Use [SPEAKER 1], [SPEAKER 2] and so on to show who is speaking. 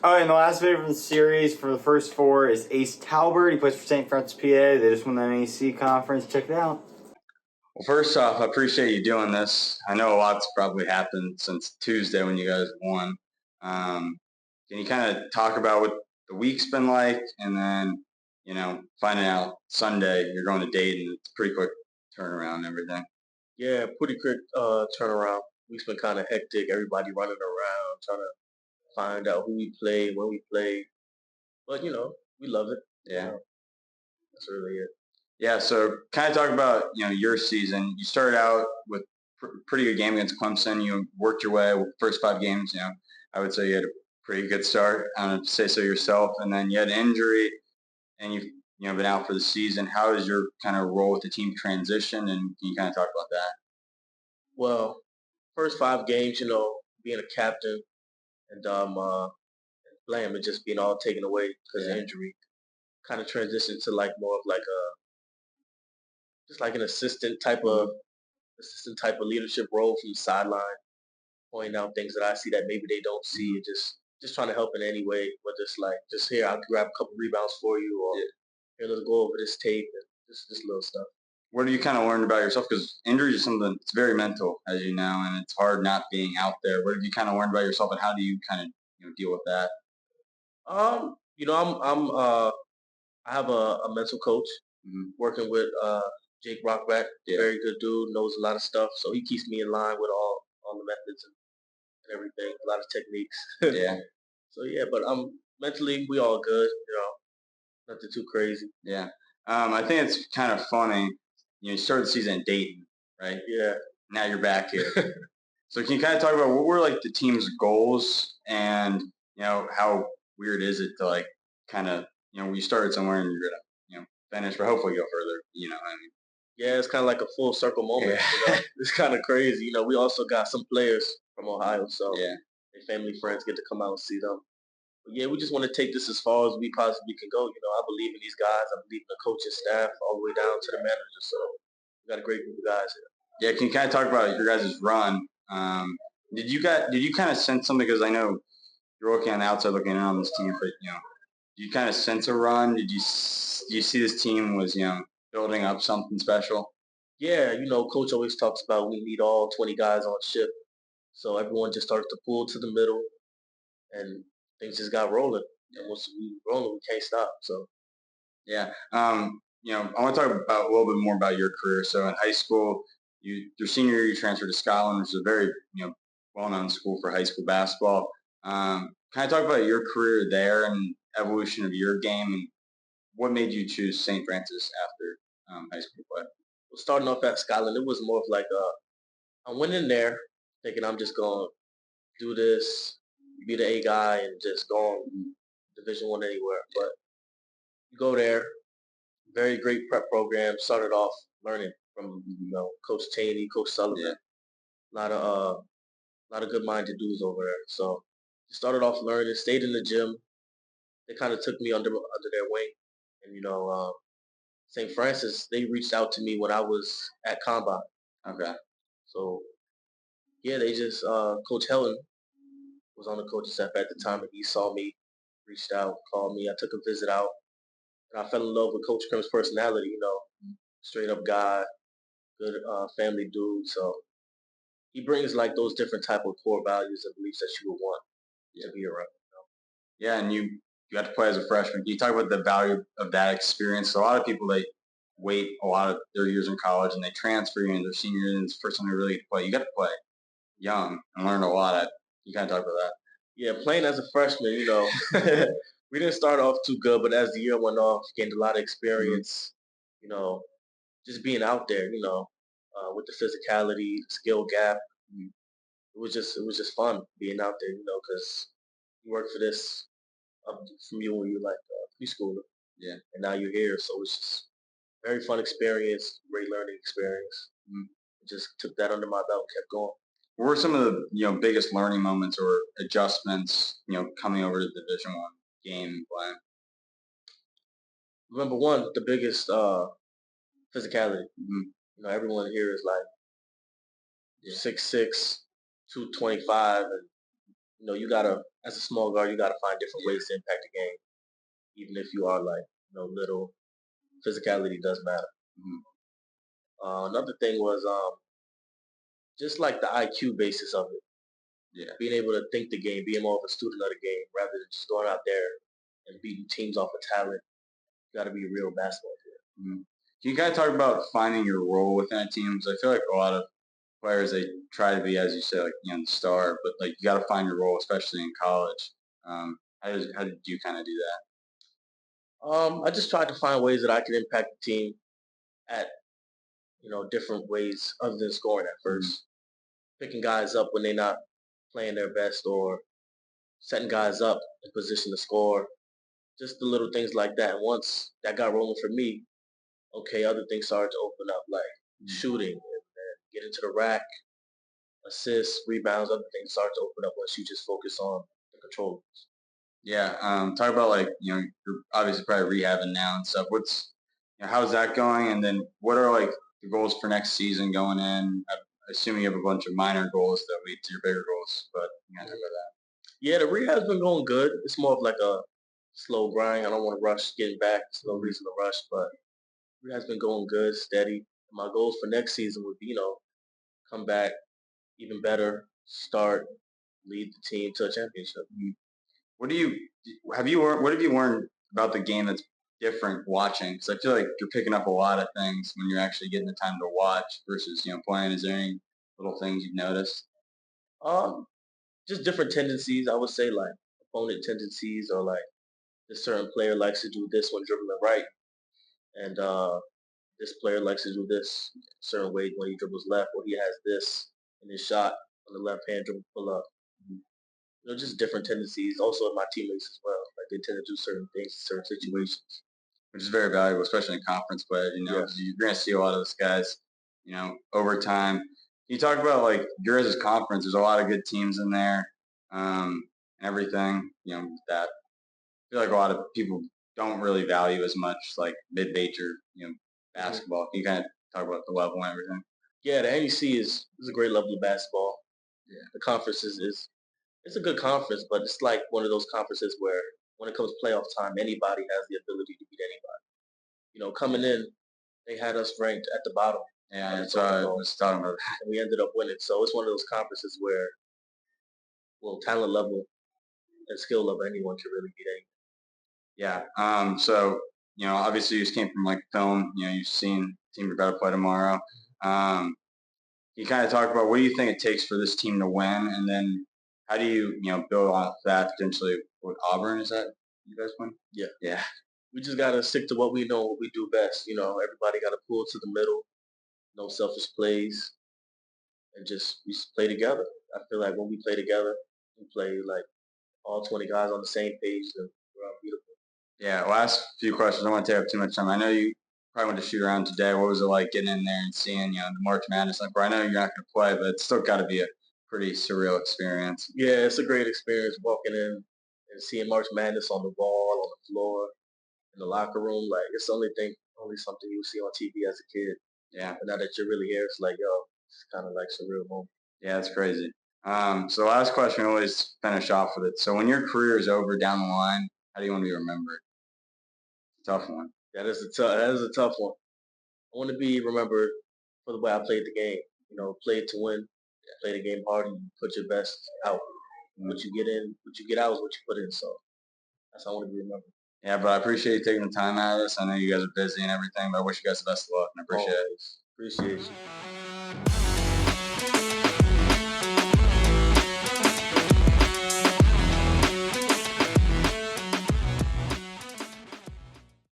[SPEAKER 1] All right, and the last video from the series for the first four is Ace Talbert. He plays for St. Francis, PA. They just won the NAC conference. Check it out.
[SPEAKER 2] Well, first off, I appreciate you doing this. I know a lot's probably happened since Tuesday when you guys won. Can you kind of talk about what the week's been like, and then, finding out Sunday you're going to Dayton? It's a pretty quick turnaround and everything.
[SPEAKER 3] Yeah, pretty quick turnaround. Week's been kind of hectic. Everybody running around trying to find out who we played, when we played. But we love it.
[SPEAKER 2] Yeah.
[SPEAKER 3] That's really it.
[SPEAKER 2] Yeah, so kind of talk about, your season. You started out with pretty good game against Clemson. You worked your way first 5 games. I would say you had a pretty good start. I don't know, say so yourself. And then you had an injury, and you've been out for the season. How is your kind of role with the team transition, and can you kind of talk about that?
[SPEAKER 3] Well, first 5 games, being a captain and playing and just being all taken away because of injury, kind of transitioned to like more of like just like an assistant type of leadership role from the sideline, pointing out things that I see that maybe they don't see, and just trying to help in any way. Whether it's like just here, I'll grab a couple rebounds for you, or here, let's go over this tape and just little stuff.
[SPEAKER 2] What have you kind of learned about yourself? Because injury is something that's very mental, as you know, and it's hard not being out there. What have you kind of learned about yourself, and how do you kind of deal with that?
[SPEAKER 3] I have a mental coach working with Jake Rockback. Very good dude, knows a lot of stuff, so he keeps me in line with all the methods and everything, a lot of techniques.
[SPEAKER 2] Yeah.
[SPEAKER 3] So but mentally we all good, nothing too crazy.
[SPEAKER 2] Yeah. I think it's kind of funny. You started the season in Dayton, right?
[SPEAKER 3] Yeah.
[SPEAKER 2] Now you're back here. So can you kind of talk about what were like the team's goals, and how weird is it to like kind of we started somewhere and you're gonna finish, but hopefully go further.
[SPEAKER 3] Yeah, it's kind of like a full circle moment.
[SPEAKER 2] Yeah.
[SPEAKER 3] It's kind of crazy. We also got some players from Ohio, so
[SPEAKER 2] Yeah.
[SPEAKER 3] their family friends get to come out and see them. But yeah, we just want to take this as far as we possibly can go. I believe in these guys. I believe in the coaching staff all the way down to the manager. So we got a great group of guys here.
[SPEAKER 2] Yeah, can you kind of talk about your guys' run? Did you kind of sense something? Because I know you're looking on the outside, looking in on this team, but did you kind of sense a run? Did you see this team was building up something special?
[SPEAKER 3] Yeah, coach always talks about we need all 20 guys on shift, so everyone just started to pull to the middle, and things just got rolling. And once we rolling, we can't stop. So
[SPEAKER 2] yeah, I want to talk about a little bit more about your career. So in high school, your senior year, you transferred to Scotland, which is a very well-known school for high school basketball. Kind of talk about your career there and evolution of your game, and what made you choose St. Francis after high school play?
[SPEAKER 3] Well, starting off at Scotland, it was more of like I went in there thinking I'm just going to do this, be the A guy, and just go on Division I anywhere. But you go there, very great prep program. Started off learning from Coach Taney, Coach Sullivan. Yeah. A lot of good-minded dudes over there. So started off learning, stayed in the gym. They kind of took me under their wing, and St. Francis, they reached out to me when I was at Combine.
[SPEAKER 2] Okay.
[SPEAKER 3] So yeah, they just Coach Helen was on the coaching staff at the time, and he saw me, reached out, called me. I took a visit out, and I fell in love with Coach Krim's personality. Straight up guy, good family dude. So he brings like those different type of core values and beliefs that you would want to be around.
[SPEAKER 2] Yeah, and you got to play as a freshman. Can you talk about the value of that experience? So a lot of people, they wait a lot of their years in college and they transfer in their senior year, and it's the first time they really get to play. You got to play young and learn a lot. You kind of talk about that.
[SPEAKER 3] Yeah, playing as a freshman, we didn't start off too good, but as the year went on, gained a lot of experience. Just being out there, with the physicality, skill gap. It was just fun being out there, because you work for this from you when you're like preschooler.
[SPEAKER 2] Yeah.
[SPEAKER 3] And now you're here, so it's just very fun experience, great learning experience. Just took that under my belt and kept going.
[SPEAKER 2] What were some of the biggest learning moments or adjustments coming over to Division I game plan?
[SPEAKER 3] Number one, the biggest physicality. Everyone here is like 6'6", 225, and you gotta, as a small guard, you gotta find different ways to impact the game, even if you are like, little. Physicality does matter.
[SPEAKER 2] Mhm.
[SPEAKER 3] Another thing was just like the IQ basis of it,
[SPEAKER 2] Yeah.
[SPEAKER 3] being able to think the game, being more of a student of the game rather than just going out there and beating teams off of talent. You got to be a real basketball player.
[SPEAKER 2] Mhm. Can you kind of talk about finding your role within a team? Because I feel like a lot of players, they try to be, as you said, like the star, but like you got to find your role, especially in college. How did you kind of do that?
[SPEAKER 3] I just tried to find ways that I could impact the team at different ways other than scoring at 1st. Picking guys up when they're not playing their best, or setting guys up in position to score. Just the little things like that. And once that got rolling for me, okay, other things started to open up, like shooting and get into the rack, assists, rebounds, other things start to open up once you just focus on the controls.
[SPEAKER 2] Yeah. Talk about like you're obviously probably rehabbing now and stuff. How's that going? And then what are like the goals for next season going in? I assuming you have a bunch of minor goals that lead to your bigger goals, but you gotta talk about that.
[SPEAKER 3] Yeah, the rehab's been going good. It's more of like a slow grind. I don't want to rush getting back. There's no reason to rush, but rehab's been going good, steady. My goals for next season would be, come back even better, start, lead the team to a championship.
[SPEAKER 2] What do you what have you learned about the game that's different watching? Because I feel like you're picking up a lot of things when you're actually getting the time to watch versus playing. Is there any little things you've noticed?
[SPEAKER 3] Um, just different tendencies. I would say like opponent tendencies, or like this certain player likes to do this when dribbling right, and this player likes to do this certain way when he dribbles left, or he has this in his shot on the left hand dribble pull up. Just different tendencies. Also, in my teammates as well. Like they tend to do certain things in certain situations.
[SPEAKER 2] Which is very valuable, especially in conference play.
[SPEAKER 3] Yes.
[SPEAKER 2] You're going to see a lot of those guys, over time. You talk about like your guys' conference. There's a lot of good teams in there, and everything. That I feel like a lot of people don't really value as much, like mid-major, basketball. Can you kind of talk about the level and everything?
[SPEAKER 3] Yeah, the NEC is a great level of basketball.
[SPEAKER 2] Yeah.
[SPEAKER 3] The conference is it's a good conference, but it's like one of those conferences where when it comes playoff time, anybody has the ability to beat anybody. Coming in, they had us ranked at the bottom.
[SPEAKER 2] Yeah, that's what I was talking about.
[SPEAKER 3] And we ended up winning. So it's one of those conferences where, well, talent level and skill level, anyone can really beat anyone.
[SPEAKER 2] Yeah. So obviously you just came from like film. You've seen team we're about to play tomorrow. You kind of talk about what do you think it takes for this team to win, and then how do you build off that potentially with Auburn? Is that you guys win?
[SPEAKER 3] Yeah.
[SPEAKER 2] Yeah.
[SPEAKER 3] We just gotta stick to what we know, what we do best. Everybody gotta pull to the middle, no selfish plays, and we just play together. I feel like when we play together, we play like all 20 guys on the same page, then we're unbeatable.
[SPEAKER 2] Yeah. Last few questions. I don't want to take up too much time. I know you probably went to shoot around today. What was it like getting in there and seeing the March Madness? Like, I know you're not going to play, but it's still got to be a pretty surreal experience.
[SPEAKER 3] Yeah, it's a great experience walking in and seeing March Madness on the wall, on the floor, in the locker room. Like it's the only something you see on TV as a kid.
[SPEAKER 2] Yeah.
[SPEAKER 3] But now that you're really here, it's like, yo, it's kind of like surreal moment.
[SPEAKER 2] Yeah, it's crazy. So the last question, we always finish off with it. So when your career is over down the line, how do you want to be remembered? Tough one.
[SPEAKER 3] That is a tough one. I want to be remembered for the way I played the game. Play it to win, play the game hard, and put your best out. What you get in, what you get out is what you put in. So that's how I want to be remembered.
[SPEAKER 2] Yeah, but I appreciate you taking the time out of this. I know you guys are busy and everything, but I wish you guys the best of luck, and I appreciate it.
[SPEAKER 3] Always. Appreciate you.